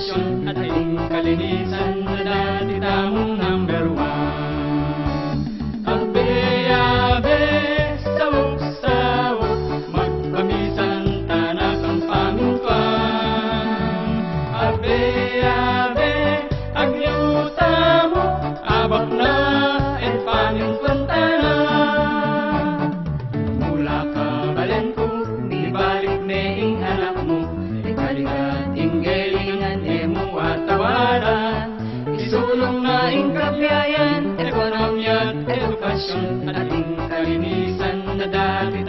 edukasyon at ating kalinisan na dati tamong number one. Abe-abe, sawok-sawok, magpamisan tanak ang pamintwan. Abe-abe, agyuta mo, abak na et pamintwan tanak. Mula ka balen ko, di balik neing anak mo, ikalikat inggelingan emo at tawaran. Isulong na ingkabiyayan, ekonomiya at edukasyon at ating kalinisan na dati